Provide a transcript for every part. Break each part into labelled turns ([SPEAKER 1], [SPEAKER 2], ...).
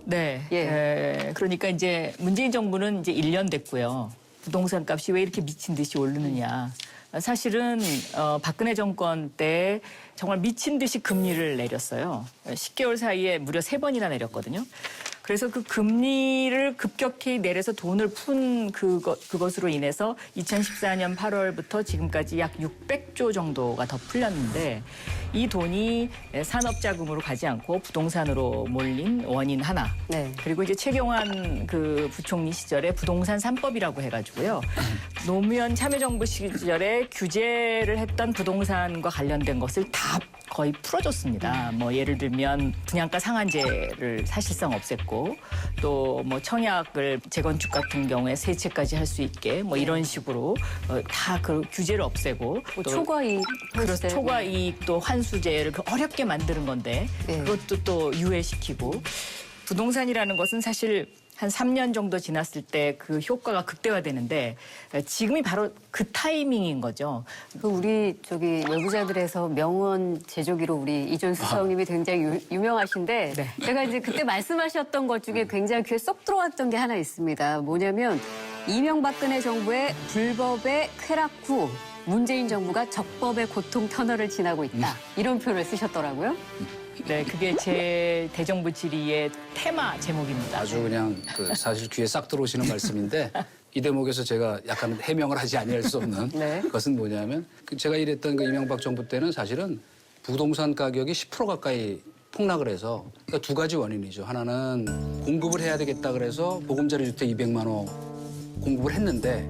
[SPEAKER 1] 네.
[SPEAKER 2] 예.
[SPEAKER 1] 그러니까 이제 문재인 정부는 이제 1년 됐고요. 부동산 값이 왜 이렇게 미친 듯이 오르느냐. 사실은 박근혜 정권 때 정말 미친 듯이 금리를 내렸어요. 10개월 사이에 무려 3번이나 내렸거든요. 그래서 그 금리를 급격히 내려서 돈을 푼 그것으로 인해서 2014년 8월부터 지금까지 약 600조 정도가 더 풀렸는데 이 돈이 산업자금으로 가지 않고 부동산으로 몰린 원인 하나.
[SPEAKER 2] 네.
[SPEAKER 1] 그리고 이제 최경환 그 부총리 시절에 부동산 3법이라고 해가지고요. 노무현 참여정부 시절에 규제를 했던 부동산과 관련된 것을 다 거의 풀어줬습니다. 뭐 예를 들면 분양가 상한제를 사실상 없앴고 또 뭐 청약을 재건축 같은 경우에 세채까지 할 수 있게 뭐 이런 식으로 다 그 규제를 없애고
[SPEAKER 2] 뭐 초과이익.
[SPEAKER 1] 그래서 초과이익도 환수제를 어렵게 만드는 건데
[SPEAKER 2] 네.
[SPEAKER 1] 그것도 또 유예시키고 부동산이라는 것은 사실 한 3년 정도 지났을 때 그 효과가 극대화되는데 지금이 바로 그 타이밍인 거죠.
[SPEAKER 2] 그 우리 외부자들에서 명언 제조기로 우리 이준수 수석님이 굉장히 유명하신데
[SPEAKER 1] 네.
[SPEAKER 2] 제가 이제 그때 말씀하셨던 것 중에 굉장히 귀에 쏙 들어왔던 게 하나 있습니다. 뭐냐면 이명박근혜 정부의 불법의 쾌락 후 문재인 정부가 적법의 고통 터널을 지나고 있다. 이런 표현을 쓰셨더라고요.
[SPEAKER 1] 네, 그게 제 대정부 질의의 테마 제목입니다.
[SPEAKER 3] 아주 그냥 사실 귀에 싹 들어오시는 말씀인데 이 대목에서 제가 약간 해명을 하지 아니할 수 없는
[SPEAKER 2] 네.
[SPEAKER 3] 것은 뭐냐면 제가 일했던 그 이명박 정부 때는 사실은 부동산 가격이 10% 가까이 폭락을 해서 그러니까 두 가지 원인이죠. 하나는 공급을 해야 되겠다 그래서 보금자리 주택 200만 호 공급을 했는데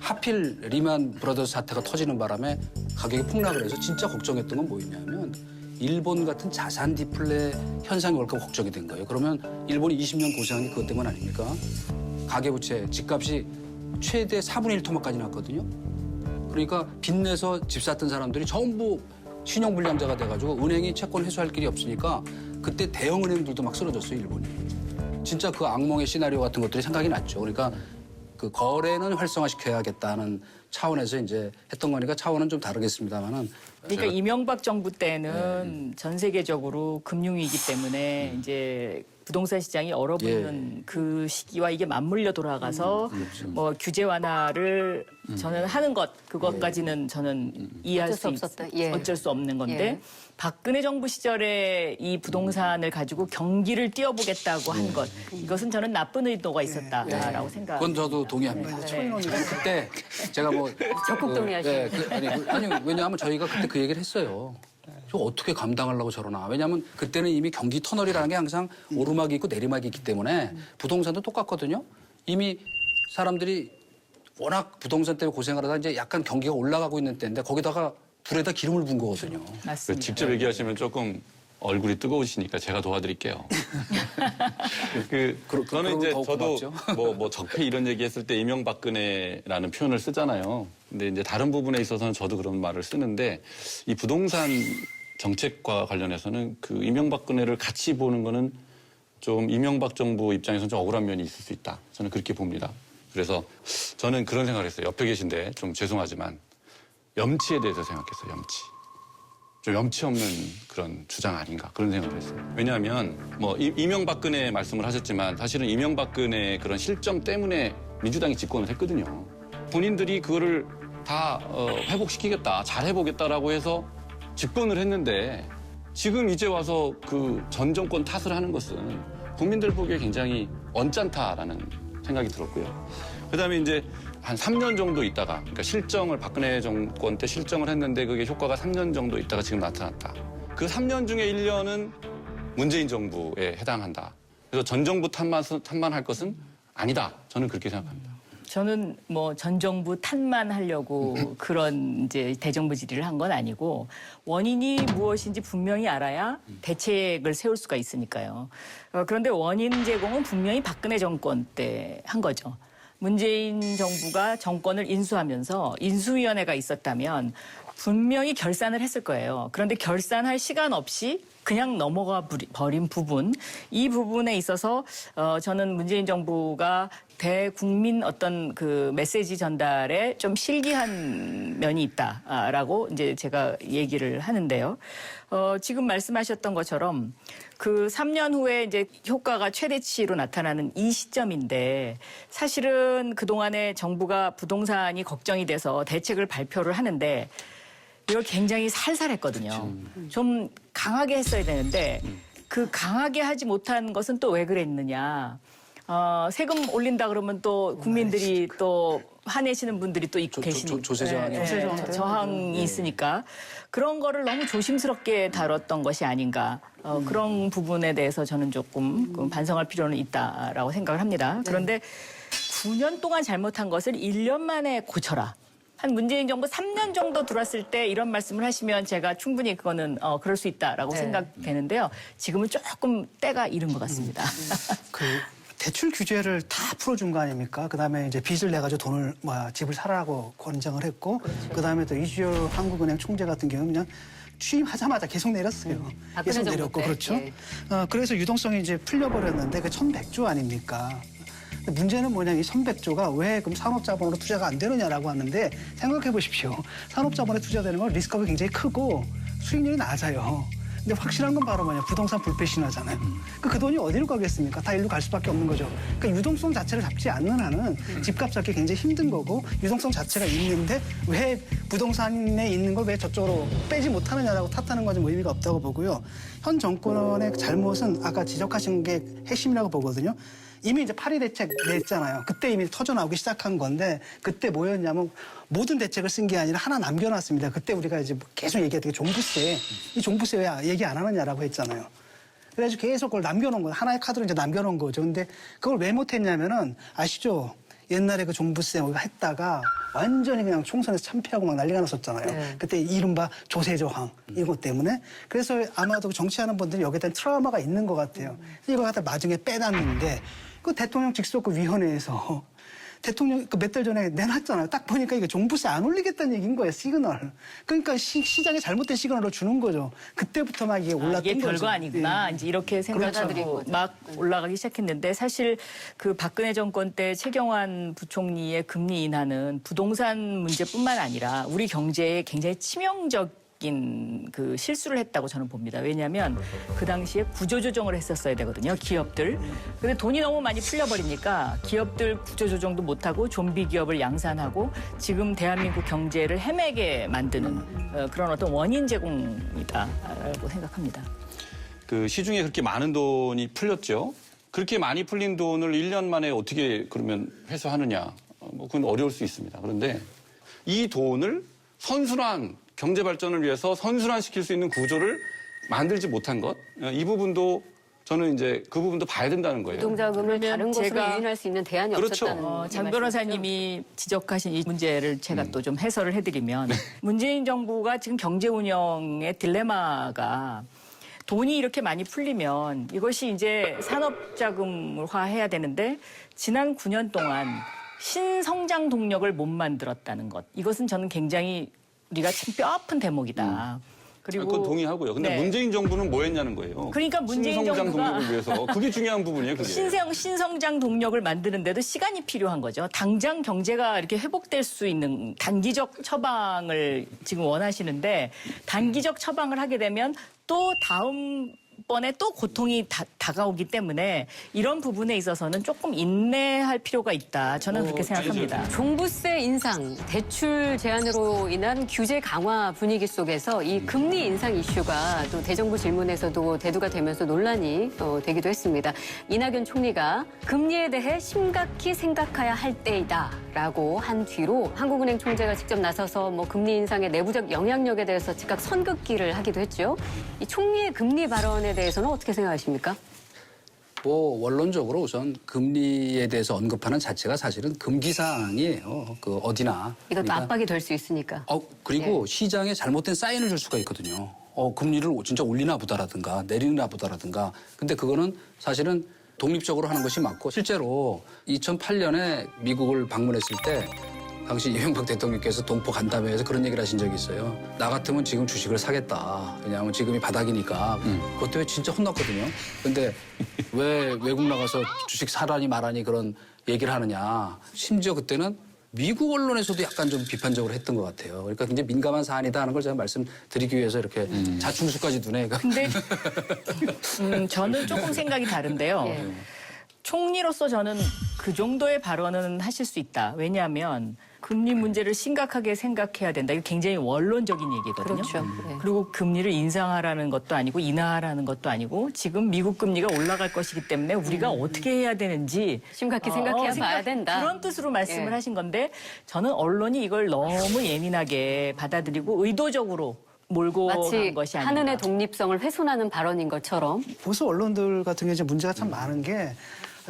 [SPEAKER 3] 하필 리만 브라더스 사태가 터지는 바람에 가격이 폭락을 해서 진짜 걱정했던 건 뭐였냐면 일본 같은 자산 디플레 현상이 올까 걱정이 된 거예요. 그러면 일본이 20년 고생한 게 그것 때문 아닙니까? 가계부채, 집값이 최대 4분의 1 토막까지 났거든요. 그러니까 빚내서 집 샀던 사람들이 전부 신용불량자가 돼가지고 은행이 채권 회수할 길이 없으니까 그때 대형 은행들도 막 쓰러졌어요, 일본이. 진짜 그 악몽의 시나리오 같은 것들이 생각이 났죠. 그러니까 그 거래는 활성화시켜야겠다는 차원에서 이제 했던 거니까 차원은 좀 다르겠습니다만은.
[SPEAKER 1] 그러니까 이명박 정부 때는 전 세계적으로 금융위기 때문에 이제 부동산 시장이 얼어붙는 그 시기와 이게 맞물려 돌아가서 뭐 규제 완화를 저는 하는 것 그것까지는 저는 이해할
[SPEAKER 2] 어쩔 수
[SPEAKER 1] 수
[SPEAKER 2] 없었다. 예.
[SPEAKER 1] 어쩔 수 없는 건데
[SPEAKER 2] 예.
[SPEAKER 1] 박근혜 정부 시절에 이 부동산을 가지고 경기를 띄워보겠다고 한 것 이것은 저는 나쁜 의도가 있었다라고 생각합니다.
[SPEAKER 3] 그건 저도 동의합니다. 그때 제가 뭐
[SPEAKER 2] 적극 동의하시네요.
[SPEAKER 3] 아니 왜냐하면 저희가 그때 그 얘기를 했어요. 저 어떻게 감당하려고 저러나. 왜냐하면 그때는 이미 경기 터널이라는 게 항상 오르막이 있고 내리막이 있기 때문에 부동산도 똑같거든요. 이미 사람들이 워낙 부동산 때문에 고생을 하다 이제 약간 경기가 올라가고 있는 때인데 거기다가 불에다 기름을 부은 거거든요.
[SPEAKER 1] 맞습니다.
[SPEAKER 4] 직접 얘기하시면 조금 얼굴이 뜨거우시니까 제가 도와드릴게요. 저는 이제 저도 뭐 적폐 이런 얘기했을 때 이명박근혜라는 표현을 쓰잖아요. 근데 이제 다른 부분에 있어서는 저도 그런 말을 쓰는데 이 부동산 정책과 관련해서는 그 이명박근혜를 같이 보는 거는 좀 이명박 정부 입장에서는 좀 억울한 면이 있을 수 있다. 저는 그렇게 봅니다. 그래서 저는 그런 생각을 했어요. 옆에 계신데 좀 죄송하지만 염치에 대해서 생각했어요. 염치. 좀 염치 없는 그런 주장 아닌가 그런 생각을 했어요. 왜냐하면 뭐 이명박근혜 말씀을 하셨지만 사실은 이명박근혜 그런 실정 때문에 민주당이 집권을 했거든요. 본인들이 그거를 다 회복시키겠다, 잘 해보겠다라고 해서 집권을 했는데 지금 이제 와서 그 전 정권 탓을 하는 것은 국민들 보기에 굉장히 언짢다라는 생각이 들었고요. 그다음에 이제 한 3년 정도 있다가 그러니까 실정을 박근혜 정권 때 실정을 했는데 그게 효과가 3년 정도 있다가 지금 나타났다. 그 3년 중에 1년은 문재인 정부에 해당한다. 그래서 전 정부 탓만할 것은 아니다. 저는 그렇게 생각합니다.
[SPEAKER 1] 저는 뭐 전 정부 탓만 하려고 그런 이제 대정부 질의를 한 건 아니고 원인이 무엇인지 분명히 알아야 대책을 세울 수가 있으니까요. 그런데 원인 제공은 분명히 박근혜 정권 때 한 거죠. 문재인 정부가 정권을 인수하면서 인수위원회가 있었다면 분명히 결산을 했을 거예요. 그런데 결산할 시간 없이 그냥 넘어가 버린 부분, 이 부분에 있어서 저는 문재인 정부가 대국민 어떤 그 메시지 전달에 좀 실기한 면이 있다라고 이제 제가 얘기를 하는데요. 지금 말씀하셨던 것처럼 그 3년 후에 이제 효과가 최대치로 나타나는 이 시점인데 사실은 그동안에 정부가 부동산이 걱정이 돼서 대책을 발표를 하는데 이걸 굉장히 살살했거든요. 좀 강하게 했어야 되는데 그 강하게 하지 못한 것은 또 왜 그랬느냐. 세금 올린다 그러면 또 국민들이 또 화내시는 분들이 또 있고 계시니까.
[SPEAKER 3] 조세 저항이
[SPEAKER 1] 저항이 있으니까 그런 거를 너무 조심스럽게 다뤘던 것이 아닌가. 그런 부분에 대해서 저는 조금 반성할 필요는 있다라고 생각을 합니다. 그런데 9년 동안 잘못한 것을 1년 만에 고쳐라. 한 문재인 정부 3년 정도 들어왔을 때 이런 말씀을 하시면 제가 충분히 그거는 그럴 수 있다라고 생각되는데요. 지금은 조금 때가 이른 것 같습니다.
[SPEAKER 5] 그 대출 규제를 다 풀어준 거 아닙니까? 그다음에 이제 빚을 내가지고 돈을 집을 사라고 권장을 했고, 그다음에 또 이주열 한국은행 총재 같은 경우는 그냥 취임하자마자 계속 내렸어요. 계속 내렸고 그렇죠.
[SPEAKER 2] 예.
[SPEAKER 5] 그래서 유동성이 이제 풀려버렸는데 그 1,100조 아닙니까? 근데 문제는 뭐냐면 이 1,100조가 왜 그럼 산업자본으로 투자가 안 되느냐라고 하는데 생각해 보십시오. 산업자본에 투자되는 건 리스크가 굉장히 크고 수익률이 낮아요. 근데 확실한 건 바로 뭐냐 부동산 불패 신화잖아요. 그 돈이 어디로 가겠습니까? 다 일로 갈 수밖에 없는 거죠. 그러니까 유동성 자체를 잡지 않는 한은 집값 잡기 굉장히 힘든 거고 유동성 자체가 있는데 왜 부동산에 있는 걸 왜 저쪽으로 빼지 못하느냐라고 탓하는 건 좀 의미가 없다고 보고요. 현 정권의 잘못은 아까 지적하신 게 핵심이라고 보거든요. 이미 이제 8.2 대책 냈잖아요. 그때 이미 터져나오기 시작한 건데 그때 뭐였냐면 모든 대책을 쓴 게 아니라 하나 남겨놨습니다. 그때 우리가 이제 계속 얘기했던 게 종부세. 이 종부세 왜 얘기 안 하느냐라고 했잖아요. 그래가지고 계속 그걸 남겨놓은 거예요. 하나의 카드로 이제 남겨놓은 거죠. 근데 그걸 왜 못했냐면은 아시죠? 옛날에 그 종부세 우리가 했다가 완전히 그냥 총선에서 참패하고 막 난리가 났었잖아요.
[SPEAKER 2] 네.
[SPEAKER 5] 그때 이른바 조세 저항 이것 때문에. 그래서 아마도 정치하는 분들이 여기에 대한 트라우마가 있는 것 같아요. 이걸 갖다 나중에 빼놨는데 그 대통령 직속그 위원회에서 대통령 그 몇 달 전에 내놨잖아요. 딱 보니까 이게 종부세 안 올리겠다는 얘기인 거예요. 시그널. 그러니까 시장에 잘못된 시그널을 주는 거죠. 그때부터 막 이게 올랐던
[SPEAKER 1] 이게
[SPEAKER 5] 거죠.
[SPEAKER 1] 별거 아니구나.
[SPEAKER 5] 예.
[SPEAKER 1] 이제 이렇게 생각하고 막 올라가기 시작했는데 사실 그 박근혜 정권 때 최경환 부총리의 금리 인하는 부동산 문제뿐만 아니라 우리 경제에 굉장히 치명적인 그 실수를 했다고 저는 봅니다. 왜냐하면 그 당시에 구조조정을 했었어야 되거든요. 기업들. 근데 돈이 너무 많이 풀려버리니까 기업들 구조조정도 못하고 좀비 기업을 양산하고 지금 대한민국 경제를 헤매게 만드는 그런 어떤 원인 제공이다라고 생각합니다.
[SPEAKER 4] 그 시중에 그렇게 많은 돈이 풀렸죠. 그렇게 많이 풀린 돈을 1년 만에 어떻게 그러면 회수하느냐. 뭐 그건 어려울 수 있습니다. 그런데 이 돈을 선순환 경제 발전을 위해서 선순환시킬 수 있는 구조를 만들지 못한 것. 이 부분도 저는 이제 그 부분도 봐야 된다는 거예요.
[SPEAKER 2] 노동자금을 다른 곳으로
[SPEAKER 1] 제가-
[SPEAKER 2] 유인할 수 있는 대안이
[SPEAKER 4] 그렇죠.
[SPEAKER 2] 없었다는
[SPEAKER 1] 장
[SPEAKER 2] 말씀이시죠?
[SPEAKER 1] 변호사님이 지적하신 이 문제를 제가 또 좀 해설을 해드리면 문재인 정부가 지금 경제 운영의 딜레마가 돈이 이렇게 많이 풀리면 이것이 이제 산업자금화해야 되는데 지난 9년 동안 신성장 동력을 못 만들었다는 것. 이것은 저는 굉장히 우리가 참 뼈아픈 대목이다. 그리고
[SPEAKER 4] 그건 동의하고요. 근데
[SPEAKER 1] 네.
[SPEAKER 4] 문재인 정부는 뭐 했냐는 거예요.
[SPEAKER 1] 그러니까 문재인
[SPEAKER 4] 신성장
[SPEAKER 1] 정부가-
[SPEAKER 4] 동력을 위해서. 그게 중요한 부분이에요, 그게.
[SPEAKER 1] 신성장 동력을 만드는데도 시간이 필요한 거죠. 당장 경제가 이렇게 회복될 수 있는 단기적 처방을 지금 원하시는데 단기적 처방을 하게 되면 또 다음번에 또 고통이 다가오기 때문에 이런 부분에 있어서는 조금 인내할 필요가 있다. 저는 그렇게 생각합니다.
[SPEAKER 2] 종부세 인상, 대출 제한으로 인한 규제 강화 분위기 속에서 이 금리 인상 이슈가 또 대정부 질문에서도 대두가 되면서 논란이 되기도 했습니다. 이낙연 총리가 금리에 대해 심각히 생각해야 할 때이다라고 한 뒤로 한국은행 총재가 직접 나서서 뭐 금리 인상의 내부적 영향력에 대해서 즉각 선긋기를 하기도 했죠. 이 총리의 금리 발언에 대해서는 어떻게 생각하십니까?
[SPEAKER 3] 뭐 원론적으로 우선 금리에 대해서 언급하는 자체가 사실은 금기사항이에요. 그 어디나.
[SPEAKER 2] 이것도
[SPEAKER 3] 그러니까
[SPEAKER 2] 압박이 될 수 있으니까.
[SPEAKER 3] 그리고 시장에 잘못된 사인을 줄 수가 있거든요. 금리를 진짜 올리나 보다라든가 내리나 보다라든가. 근데 그거는 사실은 독립적으로 하는 것이 맞고 실제로 2008년에 미국을 방문했을 때 당시 이명박 대통령께서 동포 간담회에서 그런 얘기를 하신 적이 있어요. 나 같으면 지금 주식을 사겠다. 왜냐하면 지금이 바닥이니까. 그것 때문에 진짜 혼났거든요. 근데 왜 외국 나가서 주식 사라니 말하니 그런 얘기를 하느냐. 심지어 그때는 미국 언론에서도 약간 좀 비판적으로 했던 것 같아요. 그러니까 굉장히 민감한 사안이다 하는 걸 제가 말씀드리기 위해서 이렇게 자충수까지 두네.
[SPEAKER 1] 근데 저는 조금 생각이 다른데요.
[SPEAKER 2] 예.
[SPEAKER 1] 총리로서 저는 그 정도의 발언은 하실 수 있다. 왜냐하면 금리 문제를 심각하게 생각해야 된다. 이게 굉장히 원론적인 얘기거든요.
[SPEAKER 2] 그렇죠. 네.
[SPEAKER 1] 그리고 금리를 인상하라는 것도 아니고 인하하라는 것도 아니고 지금 미국 금리가 올라갈 것이기 때문에 우리가 어떻게 해야 되는지
[SPEAKER 2] 심각히 생각해야 봐야 된다.
[SPEAKER 1] 그런 뜻으로 말씀을
[SPEAKER 2] 예.
[SPEAKER 1] 하신 건데 저는 언론이 이걸 너무 예민하게 받아들이고 의도적으로 몰고
[SPEAKER 2] 마치
[SPEAKER 1] 간 것이 아닌가.
[SPEAKER 2] 한은의 독립성을 훼손하는 발언인 것처럼.
[SPEAKER 5] 보수 언론들 같은 경우에 이제 문제가 참 많은 게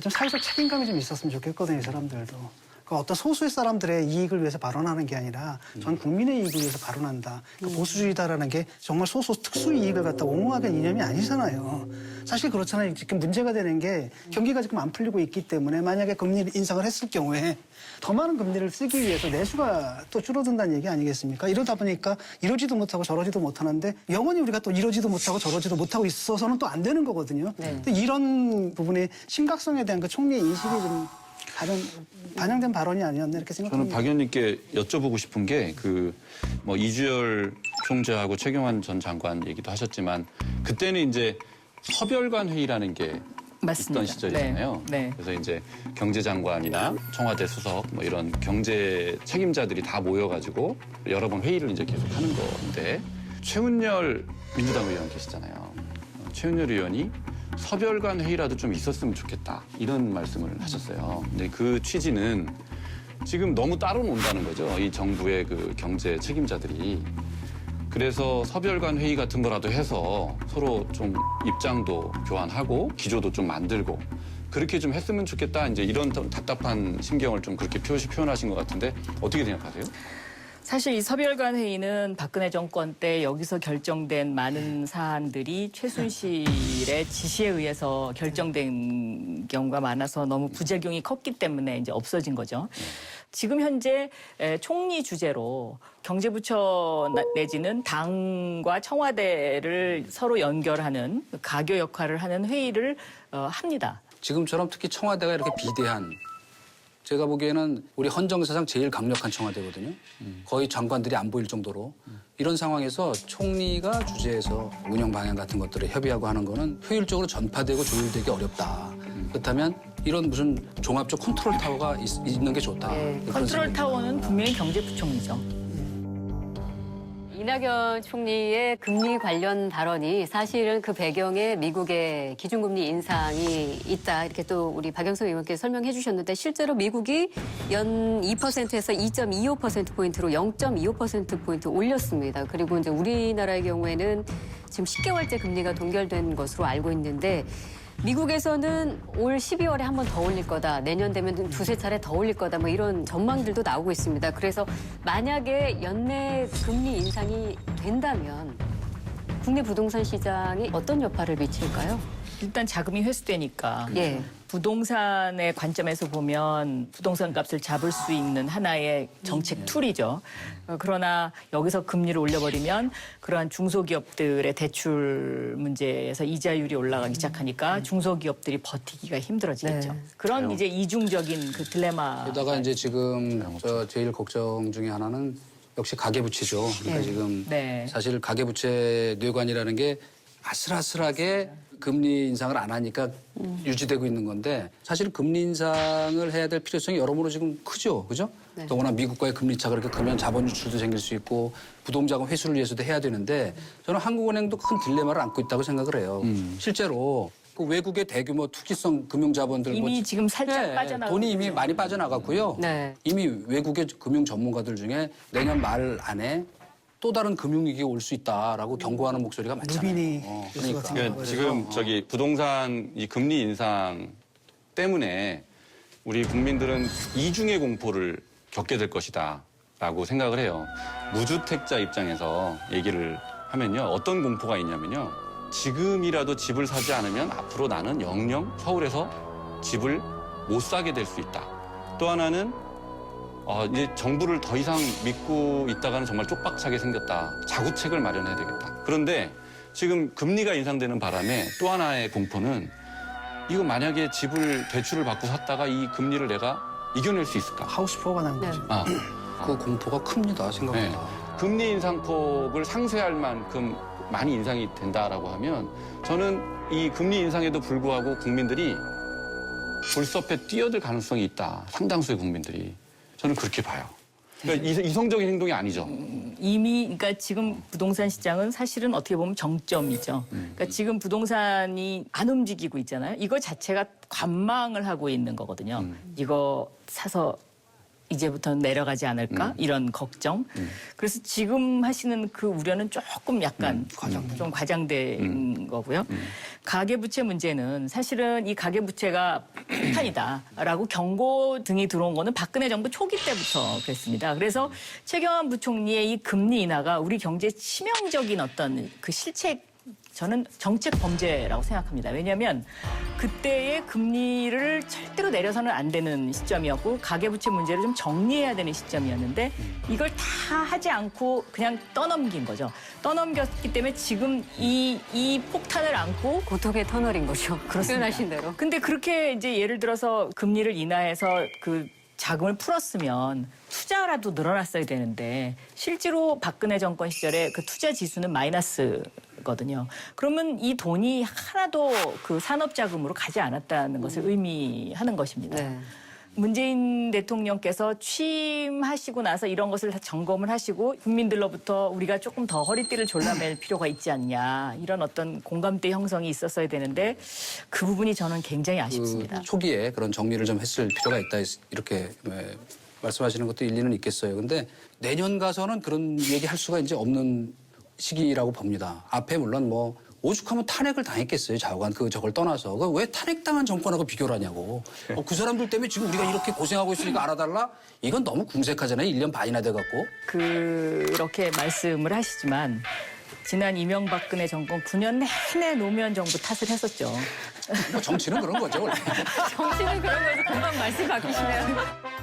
[SPEAKER 5] 좀 사회적 책임감이 좀 있었으면 좋겠거든요, 이 사람들도. 그 어떤 소수의 사람들의 이익을 위해서 발언하는 게 아니라 전 국민의 이익을 위해서 발언한다. 그 보수주의다라는 게 정말 소수 특수 이익을 갖다 옹호하는 이념이 아니잖아요. 사실 그렇잖아요. 지금 문제가 되는 게 경기가 지금 안 풀리고 있기 때문에 만약에 금리 인상을 했을 경우에 더 많은 금리를 쓰기 위해서 내수가 또 줄어든다는 얘기 아니겠습니까? 이러다 보니까 이러지도 못하고 저러지도 못하는데 영원히 우리가 또 이러지도 못하고 저러지도 못하고 있어서는 또 안 되는 거거든요. 근데 이런 부분의 심각성에 대한 그 총리의 인식이 좀 반영된 발언이 아니었나 이렇게
[SPEAKER 4] 저는
[SPEAKER 5] 생각합니다.
[SPEAKER 4] 박 의원님께 여쭤보고 싶은 게 뭐 이주열 총재하고 최경환 전 장관 얘기도 하셨지만 그때는 이제 서별관 회의라는 게
[SPEAKER 1] 맞습니다.
[SPEAKER 4] 있던 시절이잖아요.
[SPEAKER 1] 네. 네.
[SPEAKER 4] 그래서 이제 경제장관이나 청와대 수석 뭐 이런 경제 책임자들이 다 모여가지고 여러 번 회의를 이제 계속 하는 건데 최은열 민주당 의원 계시잖아요. 최은열 의원이 서별관 회의라도 좀 있었으면 좋겠다 이런 말씀을 하셨어요. 근데 그 취지는 지금 너무 따로 논다는 거죠. 이 정부의 그 경제 책임자들이. 그래서 서별관 회의 같은 거라도 해서 서로 좀 입장도 교환하고 기조도 좀 만들고 그렇게 좀 했으면 좋겠다. 이제 이런 답답한 심경을 좀 그렇게 표현하신 것 같은데 어떻게 생각하세요?
[SPEAKER 1] 사실 이 서별관 회의는 박근혜 정권 때 여기서 결정된 많은 사안들이 최순실의 지시에 의해서 결정된 경우가 많아서 너무 부작용이 컸기 때문에 이제 없어진 거죠. 지금 현재 총리 주재로 경제부처 내지는 당과 청와대를 서로 연결하는 가교 역할을 하는 회의를 합니다.
[SPEAKER 3] 지금처럼 특히 청와대가 이렇게 비대한 제가 보기에는 우리 헌정사상 제일 강력한 청와대거든요. 거의 장관들이 안 보일 정도로. 이런 상황에서 총리가 주재해서 운영 방향 같은 것들을 협의하고 하는 거는 효율적으로 전파되고 조율되기 어렵다. 그렇다면 이런 무슨 종합적 컨트롤 타워가 있는 게 좋다.
[SPEAKER 2] 네.
[SPEAKER 3] 그런
[SPEAKER 1] 컨트롤
[SPEAKER 3] 생각입니다.
[SPEAKER 1] 타워는 분명히 경제부총리죠.
[SPEAKER 2] 이낙연 총리의 금리 관련 발언이 사실은 그 배경에 미국의 기준금리 인상이 있다. 이렇게 또 우리 박영선 의원께서 설명해 주셨는데 실제로 미국이 연 2%에서 2.25%포인트로 0.25%포인트 올렸습니다. 그리고 이제 우리나라의 경우에는 지금 10개월째 금리가 동결된 것으로 알고 있는데 미국에서는 올 12월에 한 번 더 올릴 거다. 내년 되면 두세 차례 더 올릴 거다. 뭐 이런 전망들도 나오고 있습니다. 그래서 만약에 연내 금리 인상이 된다면 국내 부동산 시장이 어떤 여파를 미칠까요?
[SPEAKER 1] 일단 자금이 회수되니까
[SPEAKER 2] 예.
[SPEAKER 1] 부동산의 관점에서 보면 부동산 값을 잡을 수 있는 하나의 정책 툴이죠. 그러나 여기서 금리를 올려버리면 그러한 중소기업들의 대출 문제에서 이자율이 올라가기 시작하니까 중소기업들이 버티기가 힘들어지겠죠.
[SPEAKER 2] 네.
[SPEAKER 1] 그런 이제 이중적인 그 딜레마.
[SPEAKER 3] 게다가 이제 지금 저 제일 걱정 중에 하나는 역시 가계부채죠. 그러니까
[SPEAKER 2] 네.
[SPEAKER 3] 지금
[SPEAKER 1] 네.
[SPEAKER 3] 사실 가계부채 뇌관이라는 게 아슬아슬하게 금리 인상을 안 하니까 유지되고 있는 건데 사실 금리 인상을 해야 될 필요성이 여러모로 지금 크죠. 그죠?
[SPEAKER 2] 네.
[SPEAKER 3] 더구나 미국과의 금리 차가 그렇게 크면 자본 유출도 생길 수 있고 부동자금 회수를 위해서도 해야 되는데 저는 한국은행도 큰 딜레마를 안고 있다고 생각을 해요. 실제로 그 외국의 대규모 투기성 금융자본들
[SPEAKER 1] 이미 지금 살짝 빠져나가고
[SPEAKER 3] 돈이 이미
[SPEAKER 1] 있죠.
[SPEAKER 3] 많이 빠져나갔고요.
[SPEAKER 2] 네.
[SPEAKER 3] 이미 외국의 금융 전문가들 중에 내년 말 안에 또 다른 금융위기가 올 수 있다라고 경고하는 목소리가 많잖아요.
[SPEAKER 5] 루비니 교수
[SPEAKER 3] 그러니까.
[SPEAKER 5] 같은
[SPEAKER 4] 그러니까 지금 저기 부동산 이 금리 인상 때문에 우리 국민들은 이중의 공포를 겪게 될 것이다라고 생각을 해요. 무주택자 입장에서 얘기를 하면요. 어떤 공포가 있냐면요. 지금이라도 집을 사지 않으면 앞으로 나는 영영 서울에서 집을 못 사게 될 수 있다. 또 하나는 이제 정부를 더 이상 믿고 있다가는 정말 쪽박차게 생겼다. 자구책을 마련해야 되겠다. 그런데 지금 금리가 인상되는 바람에 또 하나의 공포는 이거 만약에 집을 대출을 받고 샀다가 이 금리를 내가 이겨낼 수 있을까?
[SPEAKER 5] 하우스포가 나는 거죠.
[SPEAKER 4] 아,
[SPEAKER 3] 그 공포가 큽니다,
[SPEAKER 4] 네.
[SPEAKER 3] 생각보다.
[SPEAKER 4] 금리 인상폭을 상쇄할 만큼 많이 인상이 된다라고 하면 저는 이 금리 인상에도 불구하고 국민들이 불섭에 뛰어들 가능성이 있다. 상당수의 국민들이. 저는 그렇게 봐요. 그러니까 이성적인 행동이 아니죠.
[SPEAKER 1] 이미 그러니까 지금 부동산 시장은 사실은 어떻게 보면 정점이죠. 그러니까 지금 부동산이 안 움직이고 있잖아요. 이거 자체가 관망을 하고 있는 거거든요. 이거 사서 이제부터 내려가지 않을까 이런 걱정. 그래서 지금 하시는 그 우려는 조금 약간 좀 과장된 거고요. 가계부채 문제는 사실은 이 가계부채가 폭탄이다라고 경고 등이 들어온 거는 박근혜 정부 초기 때부터 그랬습니다. 그래서 최경환 부총리의 이 금리 인하가 우리 경제에 치명적인 어떤 그 실책 저는 정책 범죄라고 생각합니다. 왜냐하면 그때의 금리를 절대로 내려서는 안 되는 시점이었고 가계부채 문제를 좀 정리해야 되는 시점이었는데 이걸 다 하지 않고 그냥 떠넘긴 거죠. 떠넘겼기 때문에 지금 이 폭탄을 안고
[SPEAKER 2] 고통의 터널인 거죠. 표현하신 대로.
[SPEAKER 1] 근데 그렇게 이제 예를 들어서 금리를 인하해서 그 자금을 풀었으면 투자라도 늘어났어야 되는데 실제로 박근혜 정권 시절에 그 투자 지수는 마이너스거든요. 그러면 이 돈이 하나도 그 산업 자금으로 가지 않았다는 것을 의미하는 것입니다.
[SPEAKER 2] 네.
[SPEAKER 1] 문재인 대통령께서 취임하시고 나서 이런 것을 다 점검을 하시고 국민들로부터 우리가 조금 더 허리띠를 졸라맬 필요가 있지 않냐 이런 어떤 공감대 형성이 있었어야 되는데 그 부분이 저는 굉장히 아쉽습니다.
[SPEAKER 3] 그 초기에 그런 정리를 좀 했을 필요가 있다 이렇게 말씀하시는 것도 일리는 있겠어요. 근데 내년 가서는 그런 얘기할 수가 이제 없는 시기라고 봅니다. 앞에 물론 뭐 오죽하면 탄핵을 당했겠어요. 좌우간 저걸 떠나서. 왜 탄핵당한 정권하고 비교를 하냐고. 그 사람들 때문에 지금 우리가 이렇게 고생하고 있으니까 알아달라? 이건 너무 궁색하잖아요. 1년 반이나 돼갖고.
[SPEAKER 1] 그렇게 말씀을 하시지만 지난 이명박근혜 정권 9년 내내 노무현 정부 탓을 했었죠.
[SPEAKER 3] 뭐 정치는 그런 거죠, 원래.
[SPEAKER 2] 정치는 그런 거에서 금방 말씀 바꾸시네요.